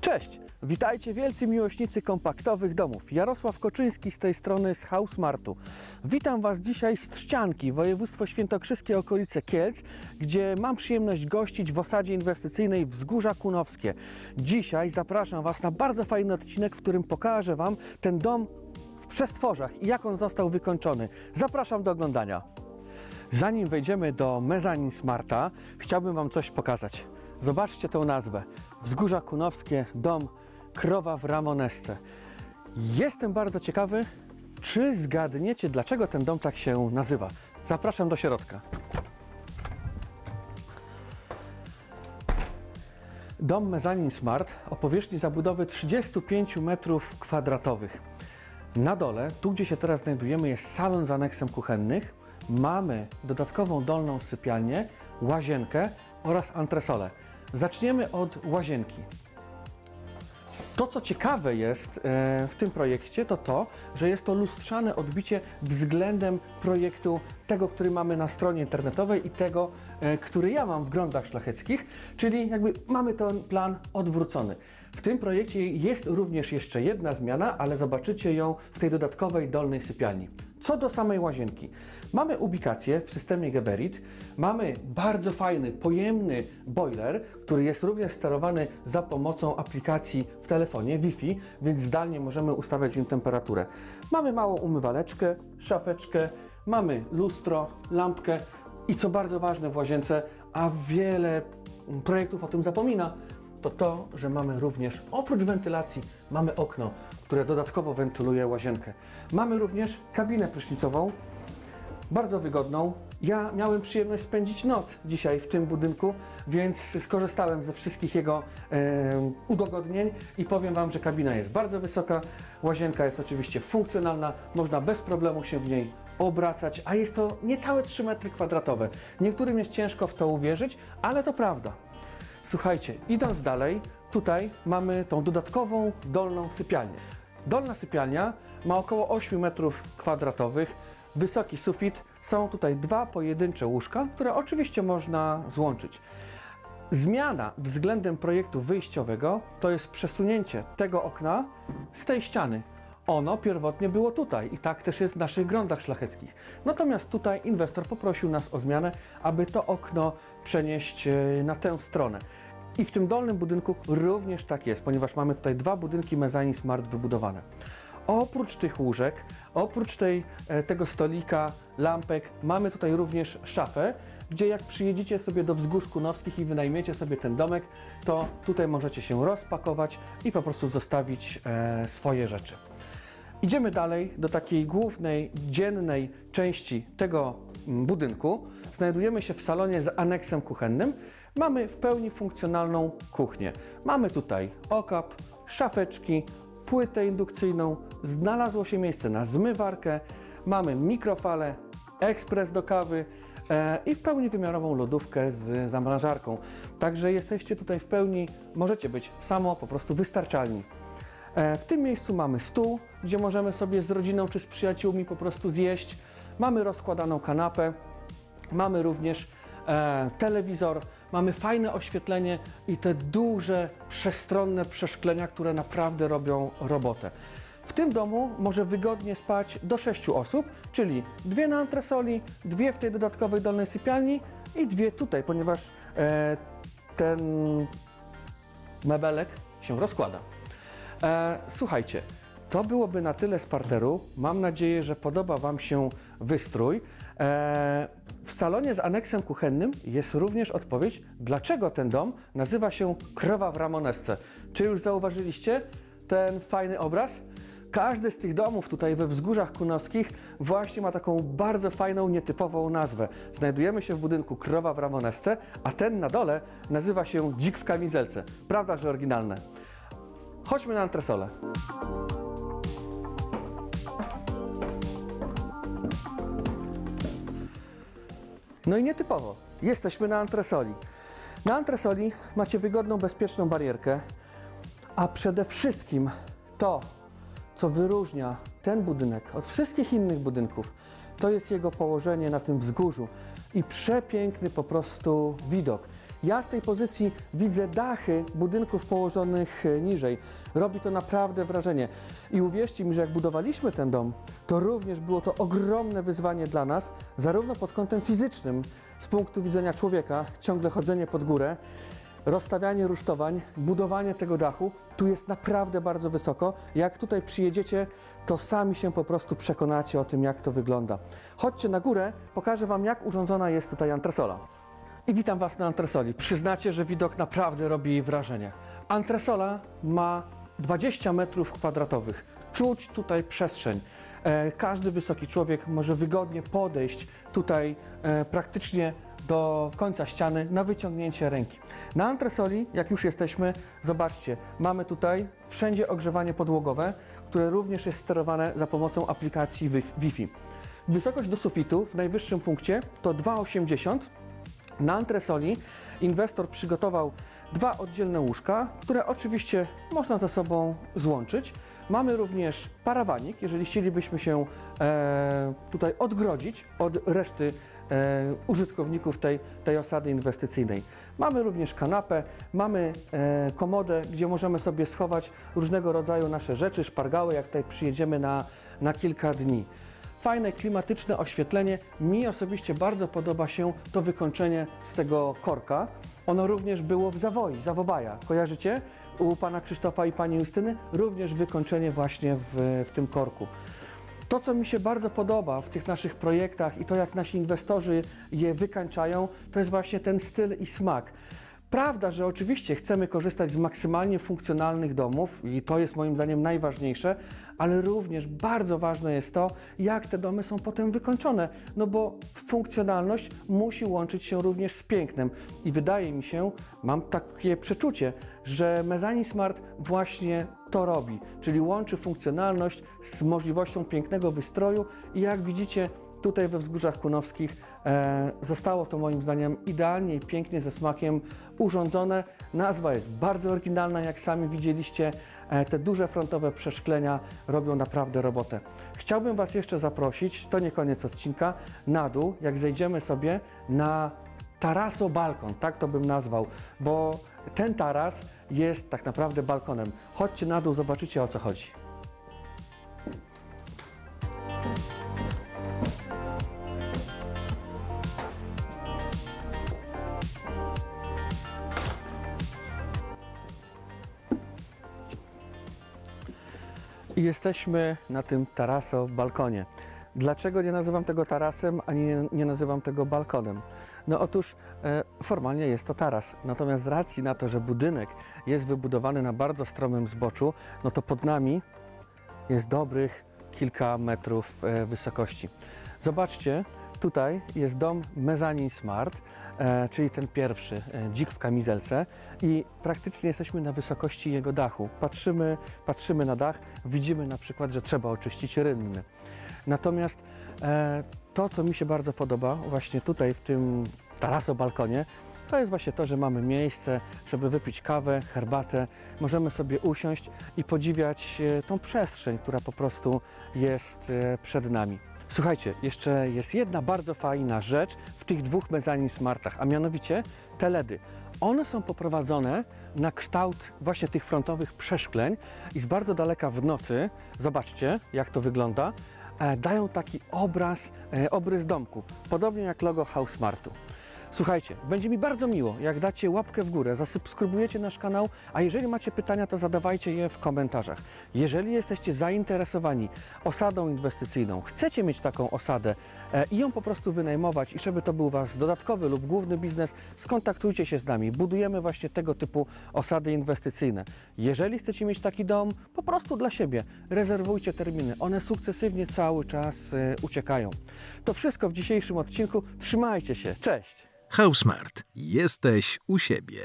Cześć! Witajcie wielcy miłośnicy kompaktowych domów. Jarosław Koczyński z tej strony z Housemartu. Witam Was dzisiaj z Trzcianki, województwo świętokrzyskie, okolice Kielc, gdzie mam przyjemność gościć w osadzie inwestycyjnej Wzgórza Kunowskie. Dzisiaj zapraszam Was na bardzo fajny odcinek, w którym pokażę Wam ten dom w przestworzach i jak on został wykończony. Zapraszam do oglądania. Zanim wejdziemy do mezanin Smarta, chciałbym Wam coś pokazać. Zobaczcie tę nazwę. Wzgórza Kunowskie, dom Krowa w Ramonesce. Jestem bardzo ciekawy, czy zgadniecie, dlaczego ten dom tak się nazywa. Zapraszam do środka. Dom mezanin Smart o powierzchni zabudowy 35 m2. Na dole, tu gdzie się teraz znajdujemy, jest salon z aneksem kuchennym. Mamy dodatkową dolną sypialnię, łazienkę oraz antresolę. Zaczniemy od łazienki. To, co ciekawe jest w tym projekcie, to to, że jest to lustrzane odbicie względem projektu tego, który mamy na stronie internetowej i tego, który ja mam w Grądach Szlacheckich, czyli jakby mamy ten plan odwrócony. W tym projekcie jest również jeszcze jedna zmiana, ale zobaczycie ją w tej dodatkowej dolnej sypialni. Co do samej łazienki. Mamy ubikację w systemie Geberit, mamy bardzo fajny, pojemny boiler, który jest również sterowany za pomocą aplikacji w telefonie Wi-Fi, więc zdalnie możemy ustawiać w nim temperaturę. Mamy małą umywaleczkę, szafeczkę, mamy lustro, lampkę i co bardzo ważne w łazience, a wiele projektów o tym zapomina, to, że mamy również, oprócz wentylacji, mamy okno, które dodatkowo wentyluje łazienkę. Mamy również kabinę prysznicową, bardzo wygodną. Ja miałem przyjemność spędzić noc dzisiaj w tym budynku, więc skorzystałem ze wszystkich jego udogodnień i powiem Wam, że kabina jest bardzo wysoka, łazienka jest oczywiście funkcjonalna, można bez problemu się w niej obracać, a jest to niecałe 3 m2. Niektórym jest ciężko w to uwierzyć, ale to prawda. Słuchajcie, idąc dalej, tutaj mamy tą dodatkową dolną sypialnię. Dolna sypialnia ma około 8 m2, wysoki sufit, są tutaj dwa pojedyncze łóżka, które oczywiście można złączyć. Zmiana względem projektu wyjściowego to jest przesunięcie tego okna z tej ściany. Ono pierwotnie było tutaj i tak też jest w naszych Grądach Szlacheckich. Natomiast tutaj inwestor poprosił nas o zmianę, aby to okno przenieść na tę stronę. I w tym dolnym budynku również tak jest, ponieważ mamy tutaj dwa budynki mezanin Smart wybudowane. Oprócz tych łóżek, oprócz tego stolika, lampek, mamy tutaj również szafę, gdzie jak przyjedziecie sobie do Wzgórz Kunowskich i wynajmiecie sobie ten domek, to tutaj możecie się rozpakować i po prostu zostawić swoje rzeczy. Idziemy dalej do takiej głównej, dziennej części tego budynku. Znajdujemy się w salonie z aneksem kuchennym. Mamy w pełni funkcjonalną kuchnię. Mamy tutaj okap, szafeczki, płytę indukcyjną, znalazło się miejsce na zmywarkę, mamy mikrofalę, ekspres do kawy i w pełni wymiarową lodówkę z zamrażarką. Także jesteście tutaj w pełni, możecie być po prostu wystarczalni. W tym miejscu mamy stół, gdzie możemy sobie z rodziną czy z przyjaciółmi po prostu zjeść. Mamy rozkładaną kanapę, mamy również telewizor, mamy fajne oświetlenie i te duże, przestronne przeszklenia, które naprawdę robią robotę. W tym domu może wygodnie spać do 6 osób, czyli 2 na antresoli, 2 w tej dodatkowej dolnej sypialni i 2 tutaj, ponieważ ten mebelek się rozkłada. Słuchajcie, to byłoby na tyle z parteru. Mam nadzieję, że podoba Wam się wystrój. W salonie z aneksem kuchennym jest również odpowiedź, dlaczego ten dom nazywa się Krowa w Ramonesce. Czy już zauważyliście ten fajny obraz? Każdy z tych domów tutaj we Wzgórzach Kunowskich właśnie ma taką bardzo fajną, nietypową nazwę. Znajdujemy się w budynku Krowa w Ramonesce, a ten na dole nazywa się Dzik w kamizelce. Prawda, że oryginalne? Chodźmy na antresolę. No i nietypowo. Jesteśmy na antresoli. Na antresoli macie wygodną, bezpieczną barierkę, a przede wszystkim to, co wyróżnia ten budynek od wszystkich innych budynków, to jest jego położenie na tym wzgórzu i przepiękny po prostu widok. Ja z tej pozycji widzę dachy budynków położonych niżej. Robi to naprawdę wrażenie. I uwierzcie mi, że jak budowaliśmy ten dom, to również było to ogromne wyzwanie dla nas, zarówno pod kątem fizycznym, z punktu widzenia człowieka, ciągle chodzenie pod górę, rozstawianie rusztowań, budowanie tego dachu. Tu jest naprawdę bardzo wysoko. Jak tutaj przyjedziecie, to sami się po prostu przekonacie o tym, jak to wygląda. Chodźcie na górę, pokażę Wam, jak urządzona jest tutaj antresola. I witam Was na antresoli. Przyznacie, że widok naprawdę robi wrażenie. Antresola ma 20 metrów kwadratowych. Czuć tutaj przestrzeń. Każdy wysoki człowiek może wygodnie podejść tutaj praktycznie do końca ściany na wyciągnięcie ręki. Na antresoli, jak już jesteśmy, zobaczcie, mamy tutaj wszędzie ogrzewanie podłogowe, które również jest sterowane za pomocą aplikacji Wi-Fi. Wysokość do sufitu w najwyższym punkcie to 2,80 m. Na antresoli inwestor przygotował dwa oddzielne łóżka, które oczywiście można ze sobą złączyć. Mamy również parawanik, jeżeli chcielibyśmy się tutaj odgrodzić od reszty użytkowników tej osady inwestycyjnej. Mamy również kanapę, mamy komodę, gdzie możemy sobie schować różnego rodzaju nasze rzeczy, szpargały, jak tutaj przyjedziemy na kilka dni. Fajne, klimatyczne oświetlenie. Mi osobiście bardzo podoba się to wykończenie z tego korka. Ono również było w Zawoi, Zawobaja. Kojarzycie? U pana Krzysztofa i pani Justyny również wykończenie właśnie w tym korku. To, co mi się bardzo podoba w tych naszych projektach i to, jak nasi inwestorzy je wykańczają, to jest właśnie ten styl i smak. Prawda, że oczywiście chcemy korzystać z maksymalnie funkcjonalnych domów i to jest moim zdaniem najważniejsze, ale również bardzo ważne jest to, jak te domy są potem wykończone, no bo funkcjonalność musi łączyć się również z pięknem i wydaje mi się, mam takie przeczucie, że Mezzanine Smart właśnie to robi, czyli łączy funkcjonalność z możliwością pięknego wystroju i jak widzicie, tutaj we Wzgórzach Kunowskich zostało to moim zdaniem idealnie i pięknie ze smakiem urządzone. Nazwa jest bardzo oryginalna, jak sami widzieliście. Te duże frontowe przeszklenia robią naprawdę robotę. Chciałbym Was jeszcze zaprosić, to nie koniec odcinka, na dół, jak zejdziemy sobie na taraso balkon, tak to bym nazwał, bo ten taras jest tak naprawdę balkonem. Chodźcie na dół, zobaczycie, o co chodzi. I jesteśmy na tym taraso balkonie. Dlaczego nie nazywam tego tarasem, ani nie nazywam tego balkonem? No otóż formalnie jest to taras, natomiast z racji na to, że budynek jest wybudowany na bardzo stromym zboczu, no to pod nami jest dobrych kilka metrów wysokości. Zobaczcie, tutaj jest dom Mezzanine Smart, czyli ten pierwszy, dzik w kamizelce i praktycznie jesteśmy na wysokości jego dachu. Patrzymy na dach, widzimy na przykład, że trzeba oczyścić rynny. Natomiast to, co mi się bardzo podoba właśnie tutaj w tym taraso balkonie, to jest właśnie to, że mamy miejsce, żeby wypić kawę, herbatę, możemy sobie usiąść i podziwiać tą przestrzeń, która po prostu jest przed nami. Słuchajcie, jeszcze jest jedna bardzo fajna rzecz w tych dwóch Mezzanine Smartach, a mianowicie te LEDy. One są poprowadzone na kształt właśnie tych frontowych przeszkleń i z bardzo daleka w nocy, zobaczcie jak to wygląda, dają taki obrys domku, podobnie jak logo Housemartu. Słuchajcie, będzie mi bardzo miło, jak dacie łapkę w górę, zasubskrybujecie nasz kanał, a jeżeli macie pytania, to zadawajcie je w komentarzach. Jeżeli jesteście zainteresowani osadą inwestycyjną, chcecie mieć taką osadę i ją po prostu wynajmować i żeby to był Was dodatkowy lub główny biznes, skontaktujcie się z nami. Budujemy właśnie tego typu osady inwestycyjne. Jeżeli chcecie mieć taki dom po prostu dla siebie, rezerwujcie terminy. One sukcesywnie cały czas uciekają. To wszystko w dzisiejszym odcinku. Trzymajcie się. Cześć! Housemart. Jesteś u siebie.